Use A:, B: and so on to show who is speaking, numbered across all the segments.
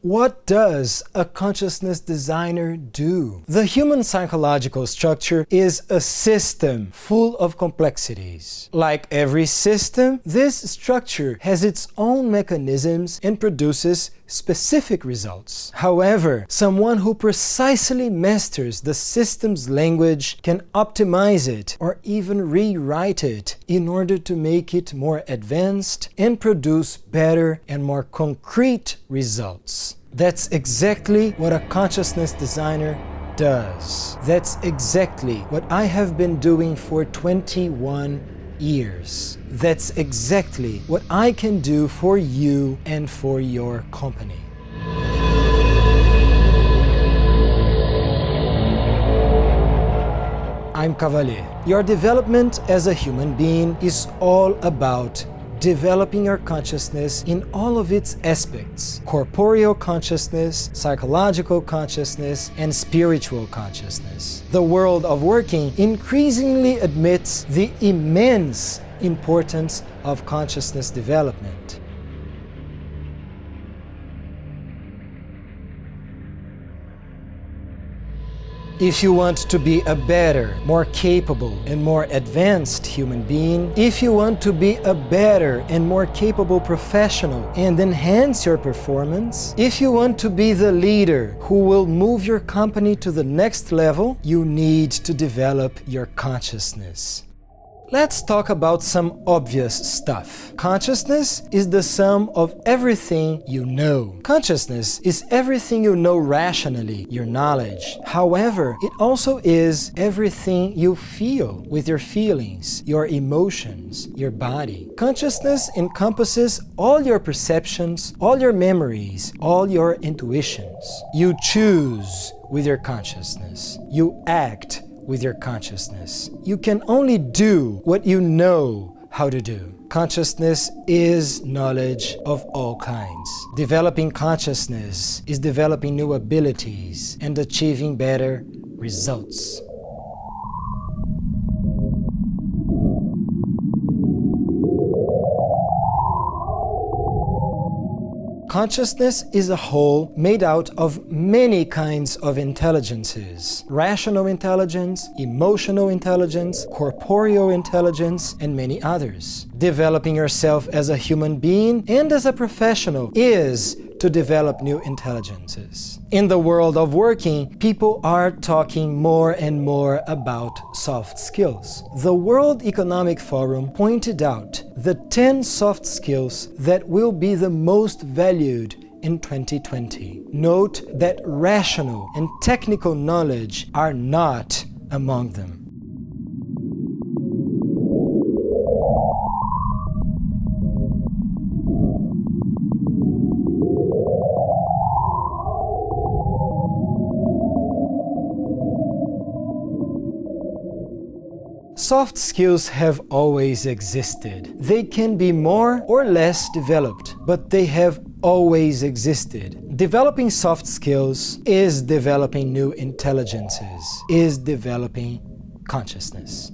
A: What does a consciousness designer do? The human psychological structure is a system full of complexities. Like every system, this structure has its own mechanisms and produces specific results. However, someone who precisely masters the system's language can optimize it or even rewrite it in order to make it more advanced and produce better and more concrete results. That's exactly what a consciousness designer does. That's exactly what I have been doing for 21 years. That's exactly what I can do for you and for your company. I'm Cavalher. Your development as a human being is all about developing your consciousness in all of its aspects: corporeal consciousness, psychological consciousness, and spiritual consciousness. The world of working increasingly admits the immense importance of consciousness development. If you want to be a better, more capable, and more advanced human being, if you want to be a better and more capable professional and enhance your performance, if you want to be the leader who will move your company to the next level, you need to develop your consciousness. Let's talk about some obvious stuff. Consciousness is the sum of everything you know. Consciousness is everything you know rationally, your knowledge. However, it also is everything you feel with your feelings, your emotions, your body. Consciousness encompasses all your perceptions, all your memories, all your intuitions. You choose with your consciousness. You act with your consciousness. You can only do what you know how to do. Consciousness is knowledge of all kinds. Developing consciousness is developing new abilities and achieving better results. Consciousness is a whole made out of many kinds of intelligences: rational intelligence, emotional intelligence, corporeal intelligence, and many others. Developing yourself as a human being and as a professional is to develop new intelligences. In the world of working, people are talking more and more about soft skills. The World Economic Forum pointed out the 10 soft skills that will be the most valued in 2020. Note that rational and technical knowledge are not among them. Soft skills have always existed. They can be more or less developed, but they have always existed. Developing soft skills is developing new intelligences, is developing consciousness.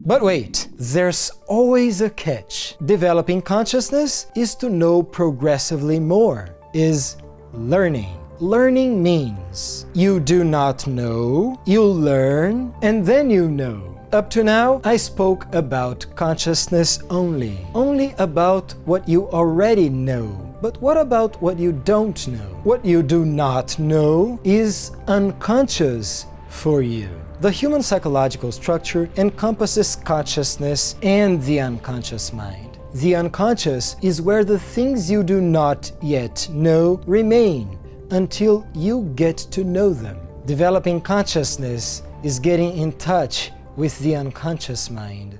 A: But wait, there's always a catch. Developing consciousness is to know progressively more, is learning. Learning means you do not know, you learn, and then you know. Up to now, I spoke about consciousness only about what you already know. But what about what you don't know? What you do not know is unconscious for you. The human psychological structure encompasses consciousness and the unconscious mind. The unconscious is where the things you do not yet know remain until you get to know them. Developing consciousness is getting in touch with the unconscious mind.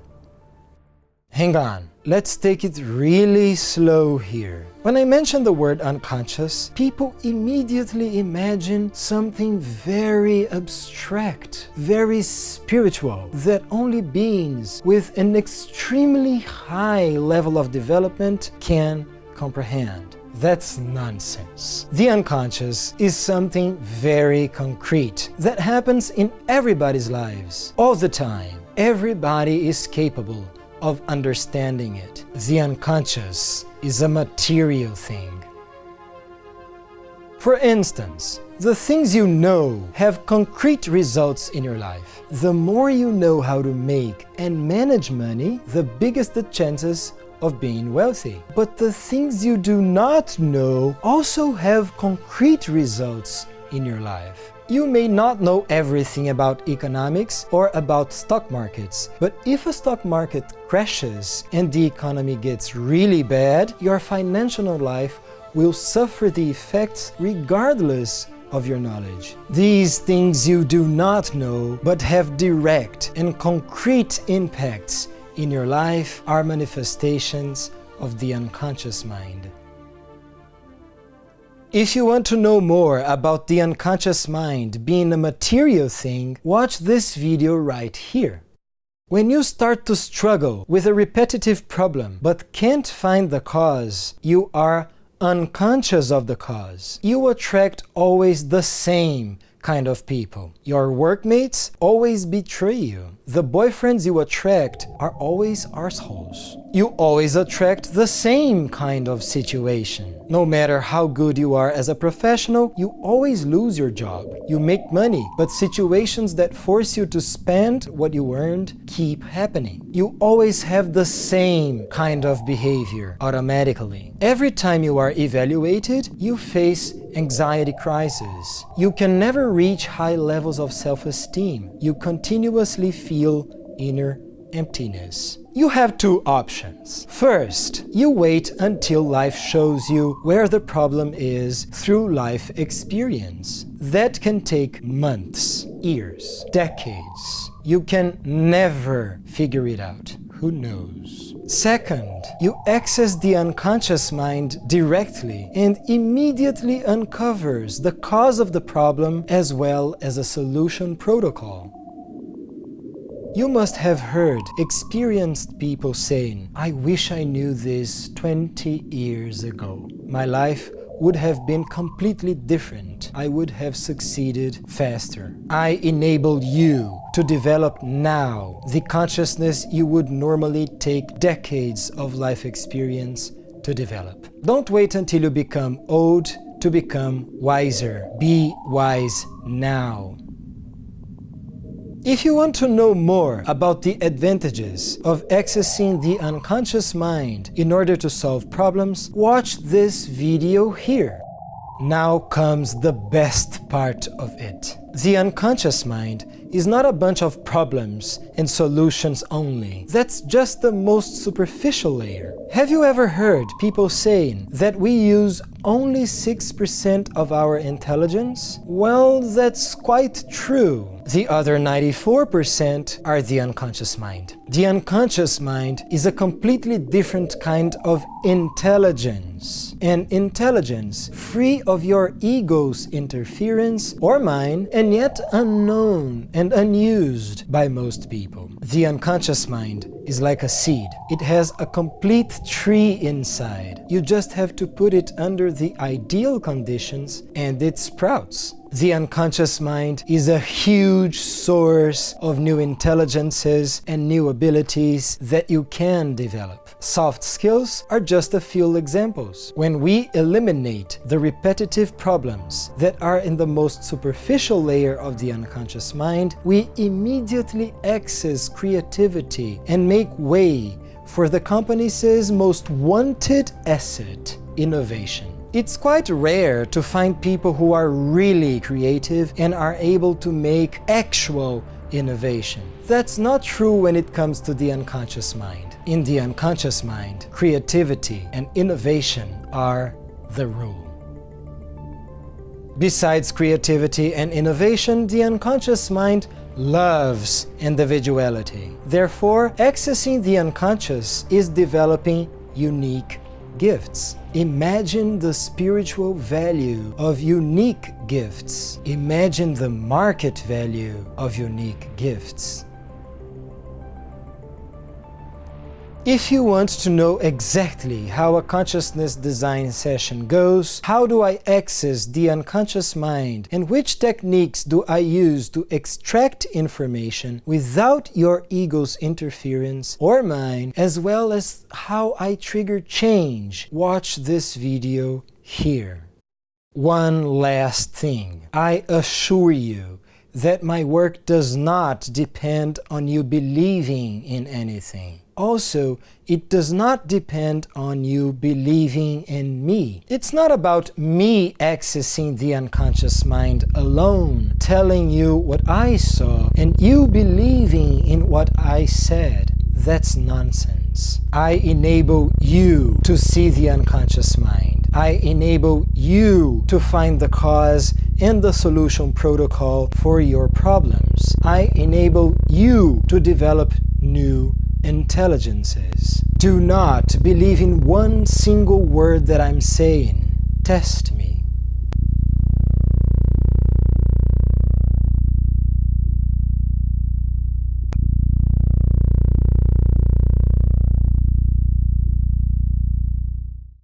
A: Hang on, let's take it really slow here. When I mention the word unconscious, people immediately imagine something very abstract, very spiritual, that only beings with an extremely high level of development can comprehend. That's nonsense. The unconscious is something very concrete that happens in everybody's lives, all the time. Everybody is capable of understanding it. The unconscious is a material thing. For instance, the things you know have concrete results in your life. The more you know how to make and manage money, the biggest the chances of being wealthy. But the things you do not know also have concrete results in your life. You may not know everything about economics or about stock markets, but if a stock market crashes and the economy gets really bad, your financial life will suffer the effects regardless of your knowledge. These things you do not know but have direct and concrete impacts in your life are manifestations of the unconscious mind. If you want to know more about the unconscious mind being a material thing, watch this video right here. When you start to struggle with a repetitive problem but can't find the cause, you are unconscious of the cause. You attract always the same kind of people. Your workmates always betray you. The boyfriends you attract are always arseholes. You always attract the same kind of situation. No matter how good you are as a professional, you always lose your job. You make money, but situations that force you to spend what you earned keep happening. You always have the same kind of behavior automatically. Every time you are evaluated, you face anxiety crisis. You can never reach high levels of self-esteem. You continuously feel inner emptiness. You have two options. First, you wait until life shows you where the problem is through life experience. That can take months, years, decades. You can never figure it out. Who knows? Second, you access the unconscious mind directly and immediately uncovers the cause of the problem as well as a solution protocol. You must have heard experienced people saying, "I wish I knew this 20 years ago. My life would have been completely different. I would have succeeded faster." I enabled you to develop now the consciousness you would normally take decades of life experience to develop. Don't wait until you become old to become wiser. Be wise now. If you want to know more about the advantages of accessing the unconscious mind in order to solve problems, watch this video here. Now comes the best part of it. The unconscious mind is not a bunch of problems and solutions only. That's just the most superficial layer. Have you ever heard people saying that we use only 6% of our intelligence? Well, that's quite true. The other 94% are the unconscious mind. The unconscious mind is a completely different kind of intelligence. An intelligence free of your ego's interference or mine, and yet unknown and unused by most people. The unconscious mind is like a seed. It has a complete tree inside. You just have to put it under the ideal conditions and it sprouts. The unconscious mind is a huge source of new intelligences and new abilities that you can develop. Soft skills are just a few examples. When we eliminate the repetitive problems that are in the most superficial layer of the unconscious mind, we immediately access creativity and make way for the company's most wanted asset, innovation. It's quite rare to find people who are really creative and are able to make actual innovation. That's not true when it comes to the unconscious mind. In the unconscious mind, creativity and innovation are the rule. Besides creativity and innovation, the unconscious mind loves individuality. Therefore, accessing the unconscious is developing unique gifts. Imagine the spiritual value of unique gifts. Imagine the market value of unique gifts. If you want to know exactly how a consciousness design session goes, how do I access the unconscious mind, and which techniques do I use to extract information without your ego's interference or mine, as well as how I trigger change, watch this video here. One last thing. I assure you that my work does not depend on you believing in anything. Also, it does not depend on you believing in me. It's not about me accessing the unconscious mind alone, telling you what I saw, and you believing in what I said. That's nonsense. I enable you to see the unconscious mind. I enable you to find the cause and the solution protocol for your problems. I enable you to develop new intelligences. Do not believe in one single word that I'm saying. Test me.